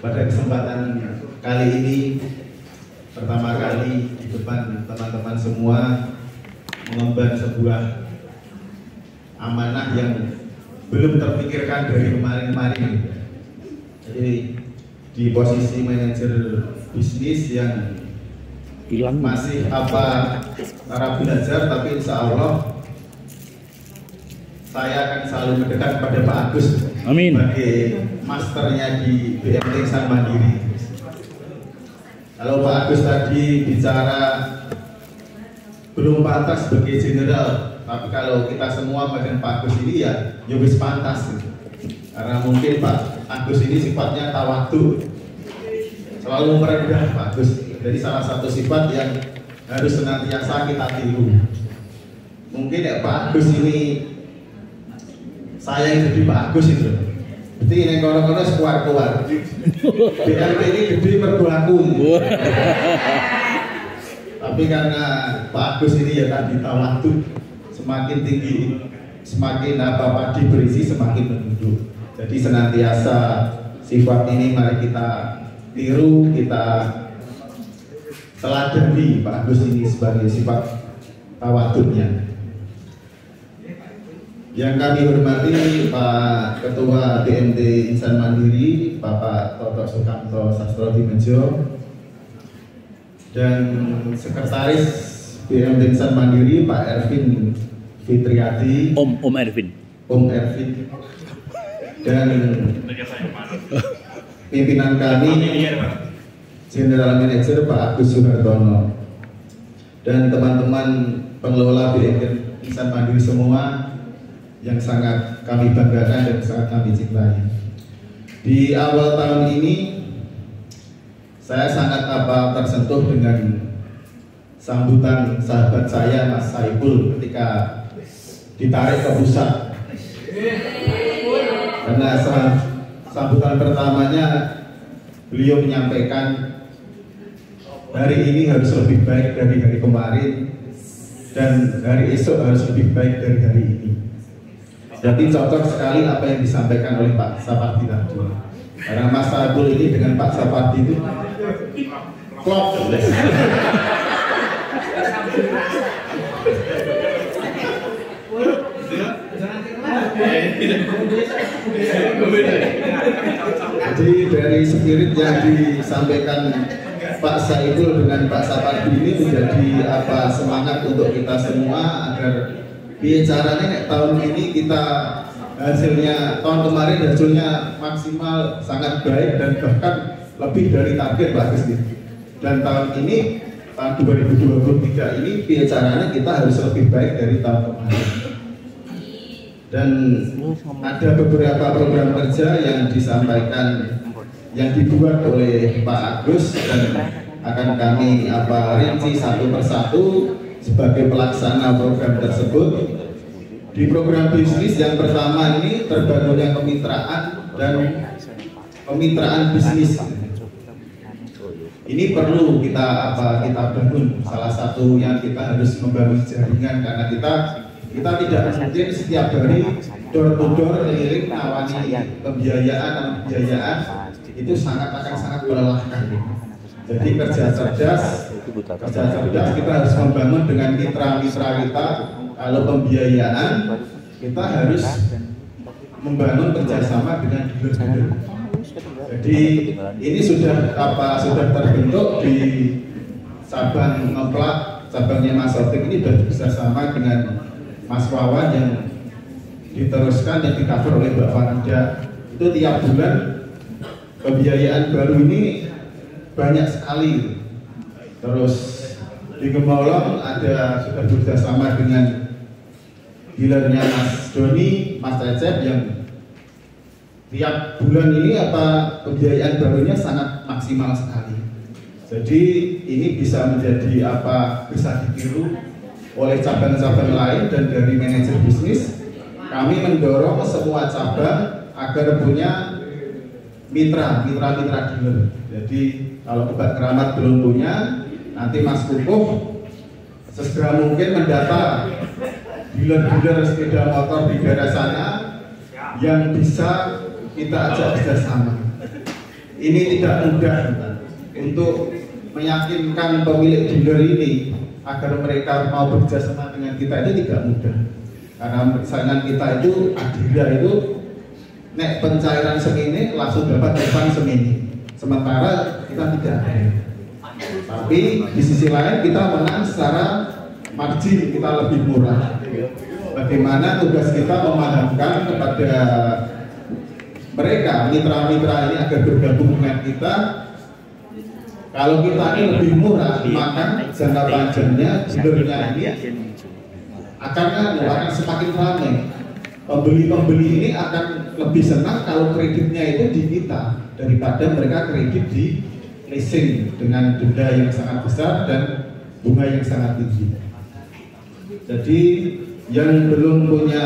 pada kesempatan kali ini pertama kali di depan teman-teman semua mengemban sebuah amanah yang belum terpikirkan dari kemarin-kemarin. Jadi di posisi manajer bisnis yang masih cara belajar, tapi insya Allah saya akan selalu mendekat kepada Pak Agus. Amin. Sebagai masternya di BMT Insan Mandiri. Kalau Pak Agus tadi bicara belum pantas sebagai jenderal, tapi kalau kita semua bagian Pak Agus ini ya wis pantas. Karena mungkin Pak Agus ini sifatnya tawadu, selalu merendah Pak Agus. Jadi salah satu sifat yang harus senantiasa kita tiru. Mungkin ya Pak Agus ini, saya yang jadi Pak Agus itu. Berarti ini kono-kono sekuar-kuar. BMT ini gede mergo aku. Tapi karena Pak Agus ini ya tadi tawadu, semakin tinggi, semakin padi berisi semakin menunduk. Jadi senantiasa sifat ini mari kita tiru, kita teladani Pak Agus ini sebagai sifat tawaduknya. Yang kami hormati Pak Ketua BMT Insan Mandiri, Bapak Toto Sukamto Sastrodimedjo, dan Sekretaris BMT Insan Mandiri Pak Ervin Fitriadi, Om Ervin, dan pimpinan kami General Manager Pak Agus Suhartono, dan teman-teman pengelola BMT Insan Mandiri semua yang sangat kami banggakan dan sangat kami cintai. Di awal tahun ini saya sangat tersentuh dengan sambutan sahabat saya Mas Saiful ketika ditarik ke pusat. Karena sambutan pertamanya beliau menyampaikan hari ini harus lebih baik dari hari kemarin dan hari esok harus lebih baik dari hari ini. Jadi cocok sekali apa yang disampaikan oleh Pak Sapardi tadi. Karena Mas Saiful ini dengan Pak Sapardi itu klop. Jadi dari spirit yang disampaikan Pak Saiful dengan Pak Sapardi ini menjadi semangat untuk kita semua agar bicaranya tahun ini kita hasilnya, tahun kemarin hasilnya maksimal sangat baik dan bahkan lebih dari target Pak Agus. Dan tahun ini tahun 2023 ini bicaranya kita harus lebih baik dari tahun kemarin. Dan ada beberapa program kerja yang disampaikan, yang dibuat oleh Pak Agus dan akan kami rinci satu persatu sebagai pelaksana program tersebut. Di program bisnis yang pertama ini terbangunnya kemitraan dan kemitraan bisnis. Ini perlu kita bangun. Salah satu yang kita harus membangun jaringan, karena kita tidak mungkin setiap hari door to door keliling nawani pembiayaan itu akan sangat melelahkan. Jadi kerja cerdas kita harus membangun dengan mitra-mitra kita. Kalau pembiayaan kita harus membangun kerjasama dengan dealer-dealer. Jadi ini sudah terbentuk di cabang Ngeplak, cabangnya Mas Sotik ini sudah bekerjasama dengan Mas Wawan yang diteruskan dan di-cover oleh Mbak Farida. Itu tiap bulan pembiayaan baru ini banyak sekali. Terus di Gemolong sudah bekerjasama dengan dealernya Mas Doni, Mas Recep yang tiap bulan ini pembiayaan barunya sangat maksimal sekali. Jadi ini bisa menjadi bisa ditiru oleh cabang-cabang lain. Dan dari manajer bisnis kami mendorong semua cabang agar punya mitra dealer. Jadi kalau Obat Keramat belum punya, nanti Mas Kukuh sesegera mungkin mendata dealer-dealer sepeda motor di daerah sana yang bisa kita ajak kerjasama. ini tidak mudah untuk meyakinkan pemilik dealer ini agar mereka mau bekerjasama dengan kita, itu tidak mudah. Karena persaingan kita itu Adira itu nek pencairan semini langsung dapat depan semini, sementara kita tidak ada. Tapi di sisi lain kita menang secara margin, kita lebih murah. Bagaimana tugas kita memahamkan kepada mereka, mitra-mitra ini agar bergabung dengan kita. Kalau kita ini lebih murah, maka jangka panjangnya dealernya ini akan semakin ramai. Pembeli-pembeli ini akan lebih senang kalau kreditnya itu di kita daripada mereka kredit di leasing dengan denda yang sangat besar dan bunga yang sangat tinggi. Jadi yang belum punya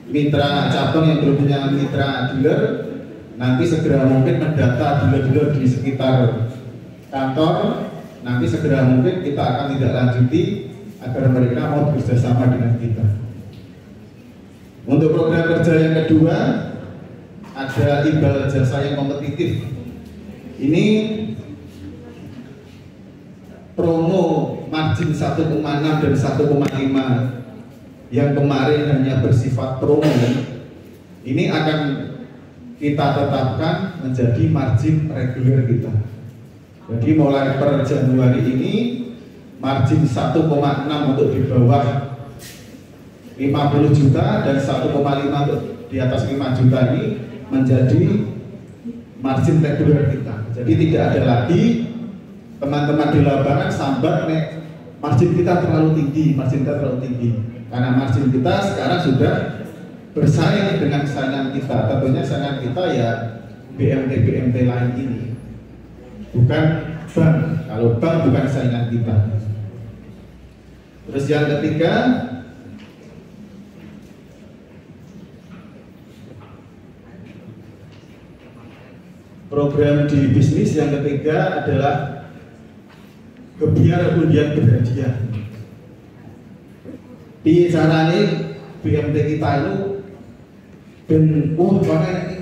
mitra cabang, yang belum punya mitra dealer, nanti segera mungkin mendata dealer-dealer di sekitar kantor. Nanti segera mungkin kita akan tidak lanjuti agar mereka mau bekerjasama dengan kita. Untuk program kerja yang kedua, ada imbal jasa yang kompetitif. Ini promo margin 1,6 dan 1,5 yang kemarin hanya bersifat promo, ini akan kita tetapkan menjadi margin reguler kita. Jadi mulai per Januari ini margin 1,6 untuk di bawah 50 juta dan 1,5 untuk di atas 5 juta ini menjadi margin reguler kita. Jadi tidak ada lagi teman-teman di lapangan sambat nek margin kita terlalu tinggi, karena margin kita sekarang sudah bersaing dengan saingan kita. Tentunya saingan kita ya BMT lain ini, bukan bank. Kalau bank bukan saingan kita. Terus yang ketiga, program di bisnis yang ketiga adalah kebiar undian berhadiah. Piye carane BMT kita itu kono nek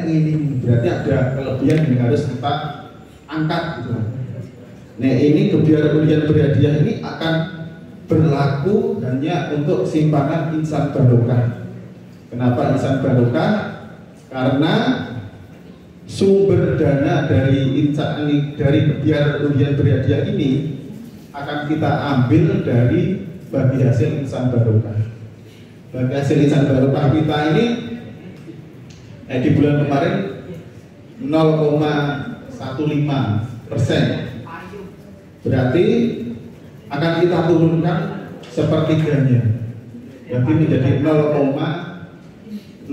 ini berarti ada kelebihan yang harus kita angkat gitu. Nah, ini kebiar undian berhadiah ini akan berlaku hanya untuk simpanan Insan Barokah. Kenapa Insan Barokah? Karena sumber dana dari kebiar undian berhadiah ini akan kita ambil dari bagi hasil Insan Barokah. Bagi hasil Insan Barokah kita ini di bulan kemarin 0,15%. Berarti akan kita turunkan sepertiganya, berarti menjadi 0,09%.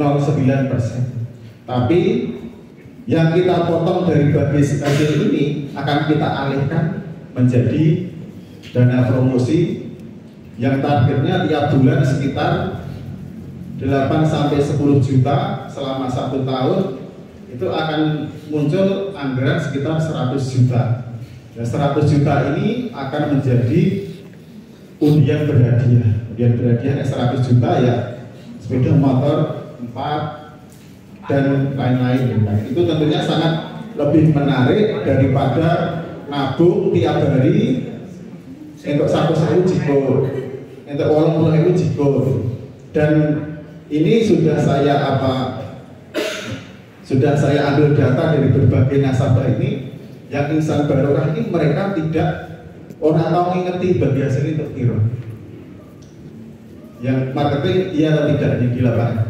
Tapi yang kita potong dari bagi hasil ini akan kita alihkan menjadi dana promosi yang targetnya tiap bulan sekitar 8-10 juta selama 1 tahun. Itu akan muncul anggaran sekitar 100 juta. Dan 100 juta ini akan menjadi undian berhadiah. Undian berhadiah 100 juta ya sepeda motor 4 dan lain-lain. Itu tentunya sangat lebih menarik daripada nabung tiap hari untuk 1.000 jiko, untuk 80.000 jiko. Dan ini sudah saya ambil data dari berbagai nasabah ini, yang Insan Barokah ini mereka tidak orang tahu ngerti bagi hasil itu kira. Yang marketing iya atau tidak di lapangan.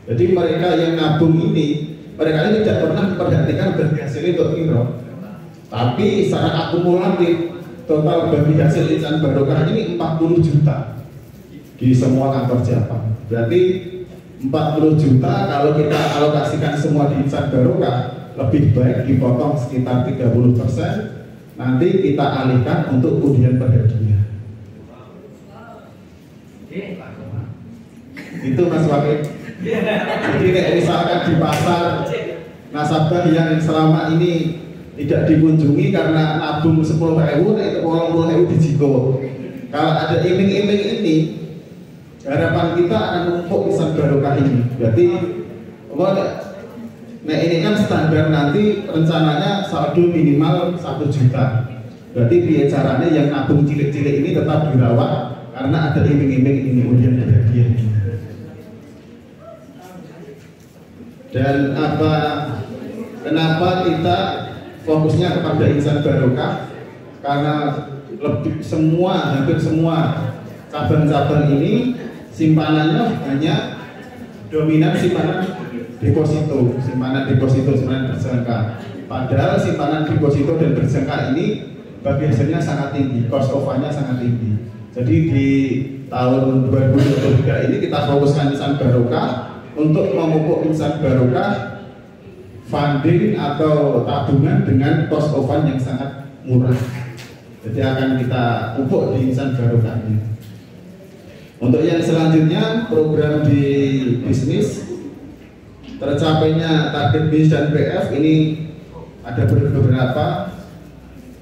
Jadi mereka yang nabung ini, mereka ini tidak pernah memperhatikan bagi hasil itu kira. Tapi secara akumulatif total bagi hasil Insan Barokah ini 40 juta di semua kantor cabang. Berarti 40 juta kalau kita alokasikan semua di Insan Barokah, lebih baik dipotong sekitar 30%, nanti kita alihkan untuk undian berhadiah. Itu Mas Wakil. Jadi misalkan di pasar nasabah yang selama ini tidak dikunjungi karena nabung 10.000, itu 80.000 di jiko. Kalau ada iming-iming ini, harapan kita akan numpuk Insan Barokah ini. Berarti Nah ini kan standar nanti rencananya saldo minimal 1 juta. Berarti biaya caranya yang nabung cilik-cilik ini tetap dirawat karena ada iming-iming ini kemudian berhadiah. Dan kenapa kita fokusnya kepada insan barokah? Karena hampir semua cabang-cabang ini simpanannya hanya dominan simpanan deposito, simpanan berjangka. Padahal simpanan deposito dan berjangka ini biasanya sangat tinggi, cost of fund-nya sangat tinggi. Jadi di tahun 2023 ini kita fokuskan insan barokah untuk memupuk insan barokah funding atau tabungan dengan cost of fund yang sangat murah. Jadi akan kita pupuk di insan barokah ini. Untuk yang selanjutnya program di bisnis tercapainya target bisnis dan PF ini ada beberapa.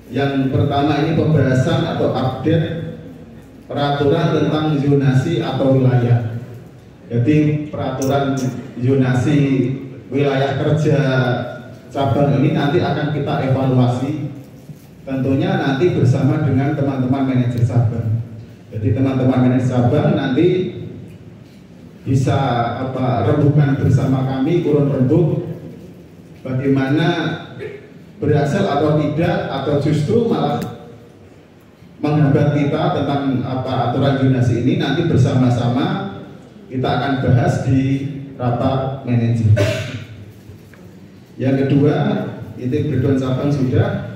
Yang pertama ini pembahasan atau update peraturan tentang zonasi atau wilayah. Jadi peraturan zonasi wilayah kerja cabang ini nanti akan kita evaluasi, tentunya nanti bersama dengan teman-teman manajer cabang. Jadi teman-teman manajer cabang nanti bisa rembukan bersama kami, kurun rembuk bagaimana berhasil atau tidak, atau justru malah menghambat kita tentang aturan zonasi ini. Nanti bersama-sama kita akan bahas di rapat manajer. Yang kedua, itu berdoa cabang sudah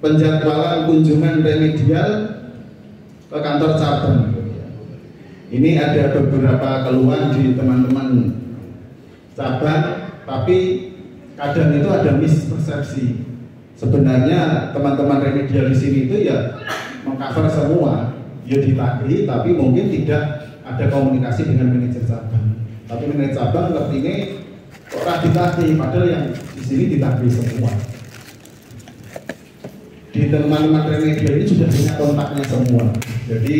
penjadwalan kunjungan remedial ke kantor cabang. Ini ada beberapa keluhan di teman-teman cabang, tapi kadang itu ada mispersepsi. Sebenarnya teman-teman remedial di sini itu ya mengcover semua, ya ditagih, tapi mungkin tidak ada komunikasi dengan manajer cabang. Tapi manajer cabang ngertinya kok ditagih, padahal yang di sini ditagih semua. Di teman-teman remedial ini sudah punya kontaknya semua. Jadi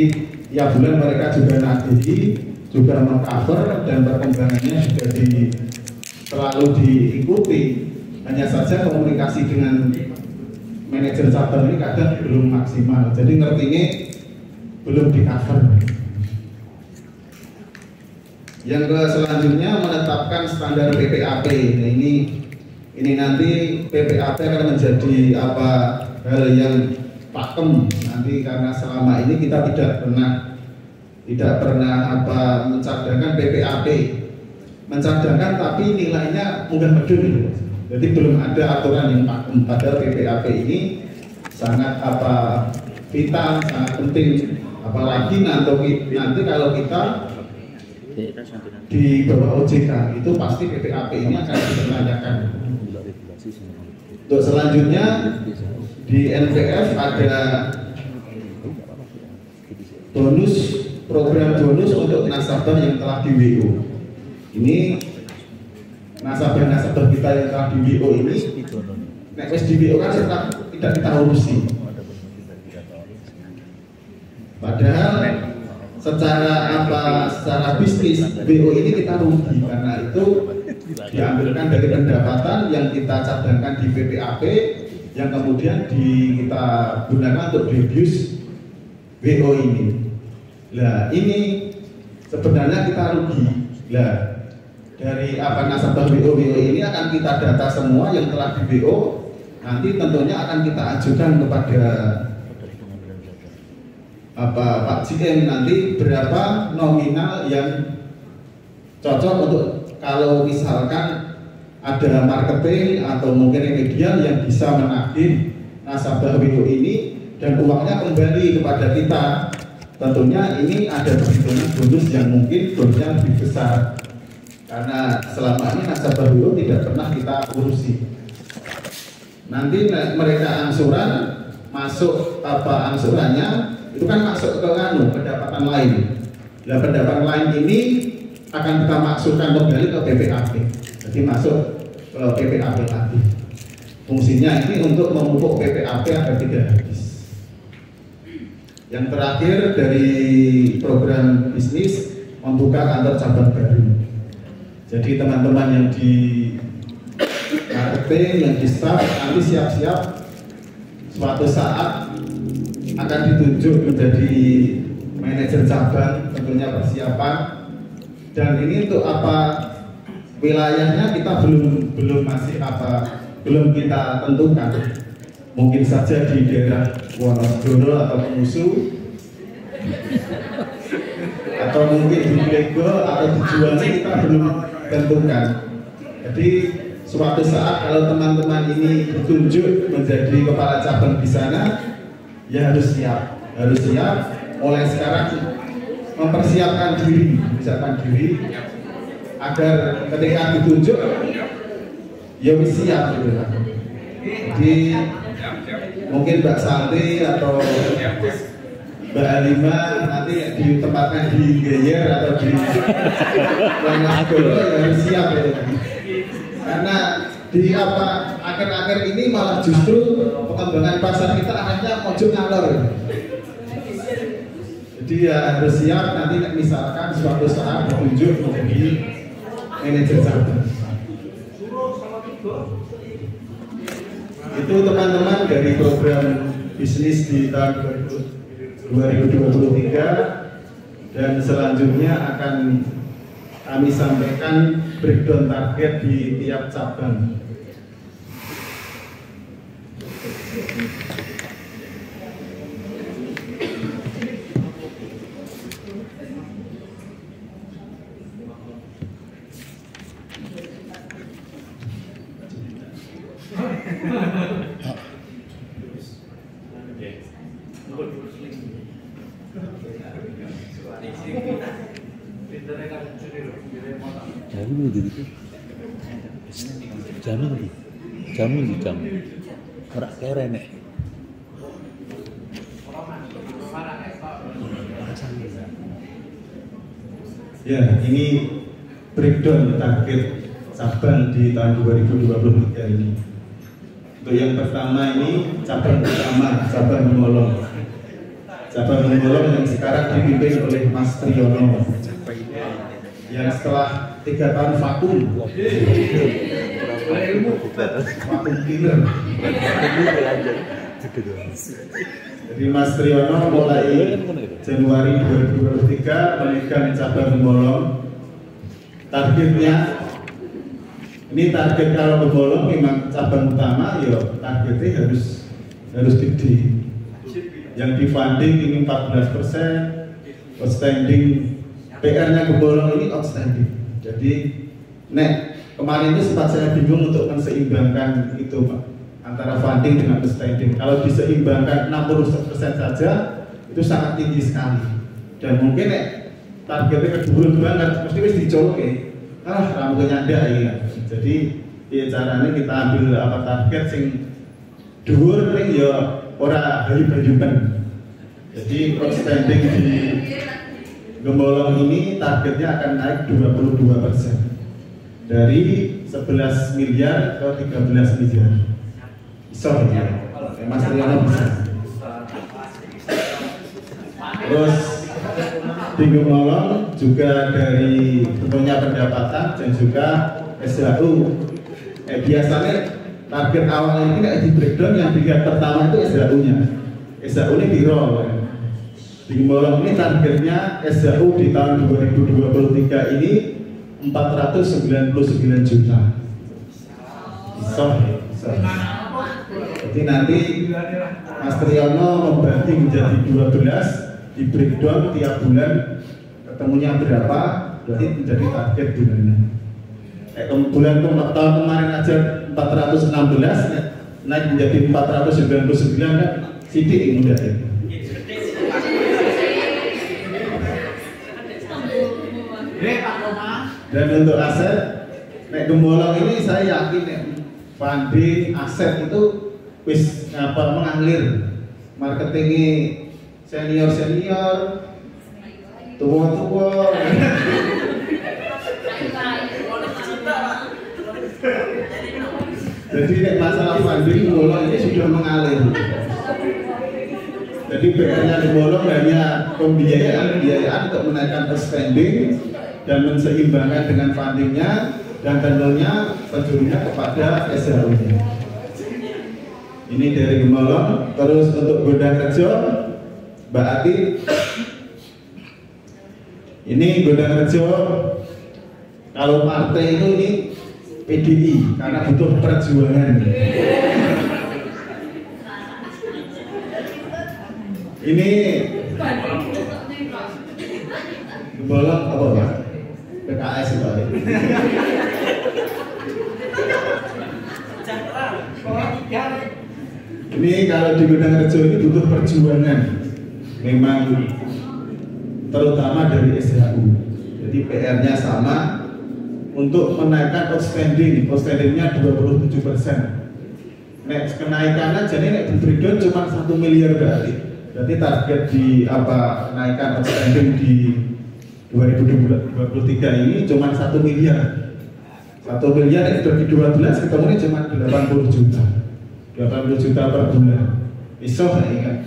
ya bulan mereka juga nagih, juga mengcover, dan perkembangannya juga selalu diikuti. Hanya saja komunikasi dengan manajer cabang ini kadang belum maksimal, jadi ngertinya belum di cover. Yang selanjutnya menetapkan standar PPAP. Nah, ini nanti PPAP akan menjadi hal yang pakem nanti, karena selama ini kita tidak pernah mencadangkan PPAP, mencadangkan tapi nilainya mudah medun. Jadi belum ada aturan yang pakem. Padahal PPAP ini sangat vital, sangat penting. Apalagi nanti kalau kita di bawah OJK itu pasti PPAP ini akan dipertanyakan. Untuk selanjutnya di NPF ada program bonus untuk nasabah yang telah di WO. Ini nasabah kita yang telah di WO ini, nek wis di WO kan tidak kita urusi. Padahal secara bisnis WO ini kita rugi, karena itu diambilkan dari pendapatan yang kita cadangkan di PPAP yang kemudian kita gunakan untuk reduce WO ini. Lah ini sebenarnya kita rugi. Lah dari nasabah WO ini akan kita data semua yang telah di WO, nanti tentunya akan kita ajukan kepada Pak GM nanti berapa nominal yang cocok untuk kalau misalkan ada marketing atau mungkin remedial yang bisa menagih nasabah WO ini dan uangnya kembali kepada kita. Tentunya ini ada perhitungan bonus yang mungkin bonusnya lebih besar, karena selama ini nasabah WO tidak pernah kita urusi. Nanti mereka angsuran masuk angsurannya itu kan masuk ke pendapatan lain. Nah, pendapatan lain ini akan kita masukkan kembali ke PPAP. Jadi masuk ke PPAP lagi. Fungsinya ini untuk memupuk PPAP agar tidak habis. Yang terakhir dari program bisnis membuka kantor cabang baru. Jadi teman-teman yang di marketing, yang di staff nanti siap-siap suatu saat akan ditunjuk menjadi manajer cabang, tentunya persiapan. Dan ini untuk apa wilayahnya kita belum kita tentukan. Mungkin saja di daerah Wonosobo atau Musu, atau mungkin di Lego atau di Juwana, kita belum tentukan. Jadi suatu saat kalau teman-teman ini ditunjuk menjadi kepala cabang di sana, ya harus siap mulai sekarang mempersiapkan diri agar ketika ditunjuk ya wis siap gitu. Jadi mungkin Mbak Santi atau Mbak Alima nanti ditempatkan di Geyer atau di Wonosobo ya harus siap ya. Karena di akhir-akhir ini malah justru pengembangan pasar kita akhirnya mojok ngalor. Jadi ya harus siap nanti misalkan suatu saat ditunjuk menjadi manajer cabang. Itu teman-teman dari program bisnis di tahun 2023, dan selanjutnya akan kami sampaikan breakdown target di tiap cabang. Jamu ora kere nek. Ya, ini breakdown target cabang di tahun 2023 ini. Untuk yang pertama ini cabang pertama, cabang Gemolong. Cabang Gemolong yang sekarang dipimpin oleh Mas Triyono. Yang setelah 3 tahun vakum killer. Jadi Mas Triyono mulai Januari 2023 memegang cabang Gemolong. Targetnya, ini target kalau Gemolong memang cabang utama, ya targetnya harus gede. Yang di funding ini 14%, outstanding PR-nya Gemolong ini outstanding. Jadi kemarin itu sempat saya bingung untuk menseimbangkan itu Pak, antara funding dengan outstanding. Kalau diseimbangkan 60% saja itu sangat tinggi sekali. Dan mungkin targetnya kedua banget, mesti wis dicolok rambutnya nyandak ya. Jadi ya caranya kita ambil apa target sing dhuwur ning ya ora hayub-hayuban. Jadi outstanding di Gemolong ini targetnya akan naik 22%. Dari 11 miliar ke 13 miliar. Bisa ya, Mas Triyono bisa. Terus di Gemolong juga dari tentunya pendapatan dan juga SHU. Biasanya target awal ini kayak di breakdown yang tingkat pertama itu SHU-nya. SHU ini biro. Di Gemolong ini targetnya SHU di tahun 2023 ini 499 juta. Bisa. Jadi nanti Mas Triyono membagi menjadi 12, di breakdown tiap bulan ketemunya berapa, berarti menjadi target bulannya. Bulan tahun kemarin aja 416, naik menjadi 499 kan, sidik mudah ya. Dan untuk aset, Gemolong ini saya yakin funding aset itu wis mengalir. Marketingnya senior, tua. Jadi masalah funding Gemolong ini sudah mengalir. Jadi PR-nya Gemolong hanya pembiayaan untuk menaikkan spending dan menseimbangkan dengan fundingnya dan tentunya penjurunya kepada SHU-nya. Ini dari Gemolong. Terus untuk Gondangrejo, Mbak Ati. Ini Gondangrejo, kalau partai itu ini PDI karena butuh perjuangan. Ini Gemolong apa Pak? PKS itu. Ini kalau di Gondangrejo ini butuh perjuangan, memang terutama dari SHU. Jadi PR-nya sama untuk menaikkan outstanding, outstandingnya 27%. Next kenaikan aja nih di breakdown cuma 1 miliar berarti. Berarti target di apa kenaikan outstanding di 2023 ini cuma 1 miliar. 1 miliar itu dari 12 ketemunya cuma 80 juta. 80 juta per bulan. Isoh ya,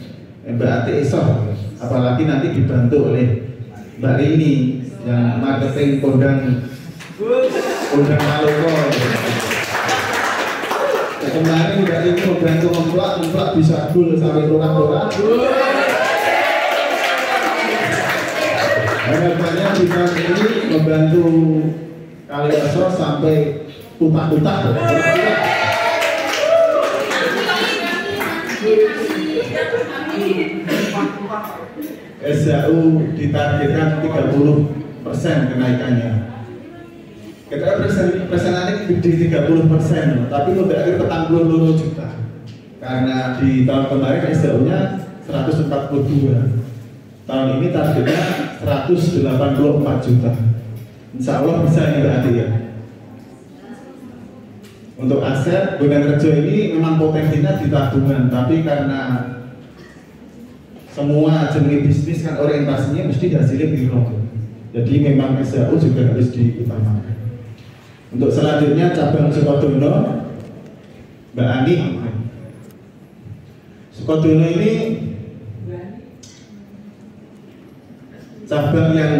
berarti isoh. Apalagi nanti dibantu oleh Mbak Rini yang marketing kondang Maluku. Kemarin Mbak Rini membantu memplak bisa full sampai orang-orang. Harapannya bisa ini membantu Kaliaso sampai utah-utah. SHU ditargetkan 30% kenaikannya. Kita persenannya gede 30%, tapi udah akhir petang 22 juta. Karena di tahun kemarin SHU-nya 142. Tahun ini targetnya 184 juta. Insya Allah bisa ini berarti ya. Untuk aset Gondangrejo ini memang potensinya di tabungan, tapi karena semua jenis bisnis kan orientasinya mesti dihasilin di rumah. Jadi memang SHU juga harus diutamakan. Untuk selanjutnya cabang Sukodono, Mbak Ani. Sukodono ini cabang yang